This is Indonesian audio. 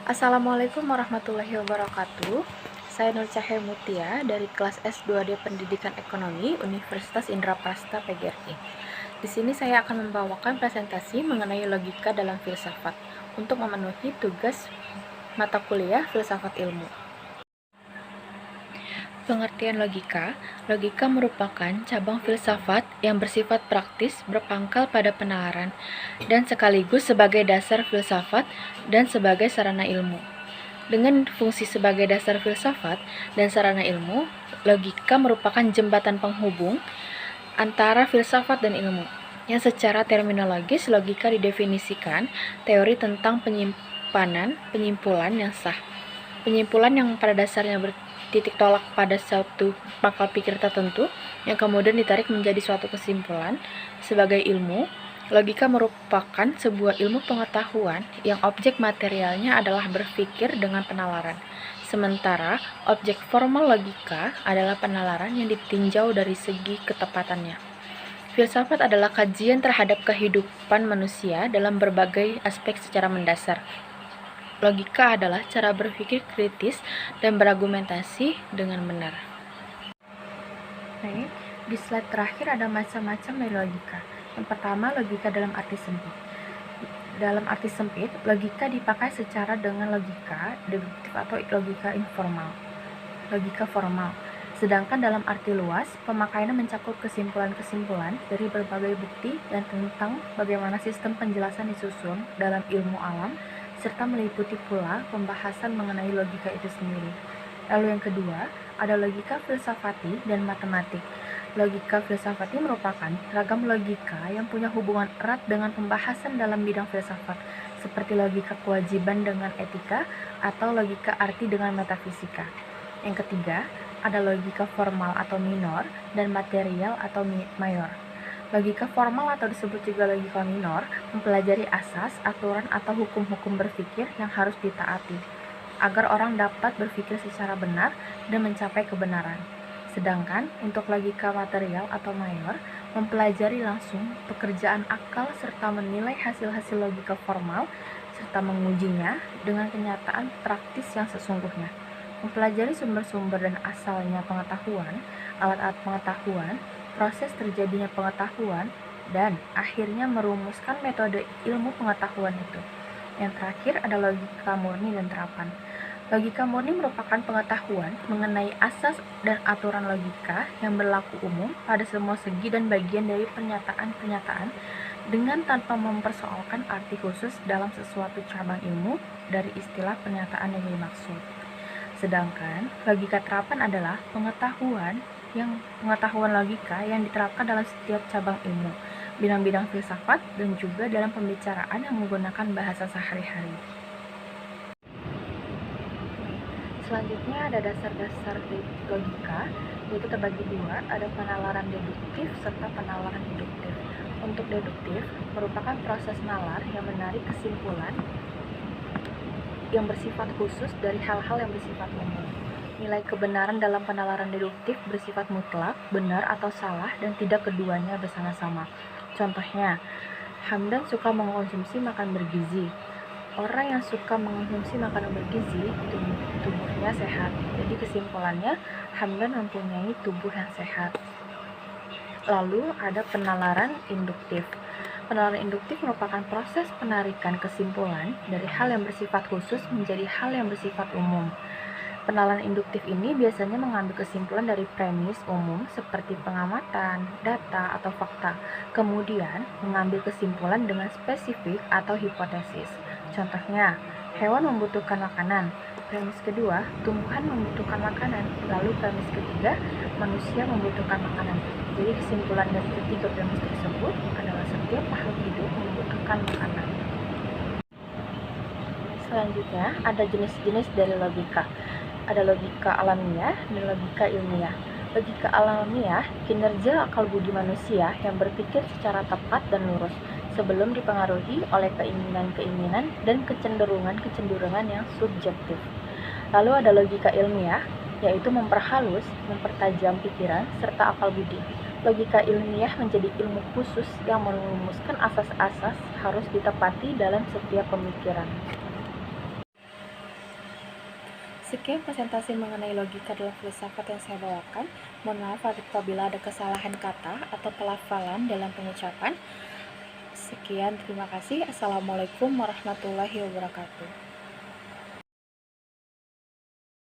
Assalamualaikum warahmatullahi wabarakatuh. Saya Nur Cahaya Mutia dari kelas S2D Pendidikan Ekonomi Universitas Indraprasta PGRI. Di sini saya akan membawakan presentasi mengenai logika dalam filsafat untuk memenuhi tugas mata kuliah filsafat ilmu. Pengertian logika. Logika merupakan cabang filsafat yang bersifat praktis, berpangkal pada penalaran, dan sekaligus sebagai dasar filsafat dan sebagai sarana ilmu. Dengan fungsi sebagai dasar filsafat dan sarana ilmu, logika merupakan jembatan penghubung antara filsafat dan ilmu. Yang secara terminologis, logika didefinisikan teori tentang penyimpulan yang sah. Penyimpulan yang pada dasarnya bertitik tolak pada suatu pangkal pikir tertentu yang kemudian ditarik menjadi suatu kesimpulan. Sebagai ilmu, logika merupakan sebuah ilmu pengetahuan yang objek materialnya adalah berpikir dengan penalaran. Sementara objek formal logika adalah penalaran yang ditinjau dari segi ketepatannya. Filsafat adalah kajian terhadap kehidupan manusia dalam berbagai aspek secara mendasar. Logika adalah cara berpikir kritis dan berargumentasi dengan benar. Baik, di slide terakhir ada macam-macam dari logika. Yang pertama, logika dalam arti sempit. Dalam arti sempit, logika dipakai secara dengan logika deduktif atau logika informal, logika formal. Sedangkan dalam arti luas, pemakaiannya mencakup kesimpulan-kesimpulan dari berbagai bukti dan tentang bagaimana sistem penjelasan disusun dalam ilmu alam, serta meliputi pula pembahasan mengenai logika itu sendiri. Lalu yang kedua, ada logika filsafati dan matematik. Logika filsafati merupakan ragam logika yang punya hubungan erat dengan pembahasan dalam bidang filsafat, seperti logika kewajiban dengan etika atau logika arti dengan metafisika. Yang ketiga, ada logika formal atau minor dan material atau mayor. Logika formal atau disebut juga logika minor mempelajari asas, aturan atau hukum-hukum berpikir yang harus ditaati agar orang dapat berpikir secara benar dan mencapai kebenaran. Sedangkan untuk logika material atau mayor mempelajari langsung pekerjaan akal serta menilai hasil-hasil logika formal serta mengujinya dengan kenyataan praktis yang sesungguhnya. Mempelajari sumber-sumber dan asalnya pengetahuan, alat-alat pengetahuan, proses terjadinya pengetahuan, dan akhirnya merumuskan metode ilmu pengetahuan itu. Yang terakhir ada logika murni dan terapan. Logika murni merupakan pengetahuan mengenai asas dan aturan logika yang berlaku umum pada semua segi dan bagian dari pernyataan-pernyataan dengan tanpa mempersoalkan arti khusus dalam sesuatu cabang ilmu dari istilah pernyataan yang dimaksud. Sedangkan logika terapan adalah pengetahuan logika yang diterapkan dalam setiap cabang ilmu, bidang-bidang filsafat, dan juga dalam pembicaraan yang menggunakan bahasa sehari-hari. Selanjutnya ada dasar-dasar logika, yaitu terbagi dua, ada penalaran deduktif serta penalaran induktif. Untuk deduktif, merupakan proses nalar yang menarik kesimpulan yang bersifat khusus dari hal-hal yang bersifat umum. Nilai kebenaran dalam penalaran deduktif bersifat mutlak, benar atau salah, dan tidak keduanya bersama-sama. Contohnya, Hamdan suka mengkonsumsi makan bergizi. Orang yang suka mengkonsumsi makanan bergizi, tubuhnya sehat. Jadi kesimpulannya, Hamdan mempunyai tubuh yang sehat. Lalu ada penalaran induktif. Penalaran induktif merupakan proses penarikan kesimpulan dari hal yang bersifat khusus menjadi hal yang bersifat umum. Penalaran induktif ini biasanya mengambil kesimpulan dari premis umum seperti pengamatan, data, atau fakta, kemudian mengambil kesimpulan dengan spesifik atau hipotesis. Contohnya, hewan membutuhkan makanan. Premis kedua, tumbuhan membutuhkan makanan. Lalu premis ketiga, manusia membutuhkan makanan. Jadi kesimpulan dari ketiga premis tersebut adalah setiap makhluk hidup membutuhkan makanan. Selanjutnya, ada jenis-jenis dari logika. Ada logika alamiah dan logika ilmiah. Logika alamiah, kinerja akal budi manusia yang berpikir secara tepat dan lurus sebelum dipengaruhi oleh keinginan-keinginan dan kecenderungan-kecenderungan yang subjektif. Lalu ada logika ilmiah, yaitu memperhalus, mempertajam pikiran, serta akal budi. Logika ilmiah menjadi ilmu khusus yang merumuskan asas-asas harus ditepati dalam setiap pemikiran. Sekian presentasi mengenai logika dalam filsafat yang saya bawakan. Mohon maaf apabila ada kesalahan kata atau pelafalan dalam pengucapan. Sekian, terima kasih. Assalamualaikum warahmatullahi wabarakatuh.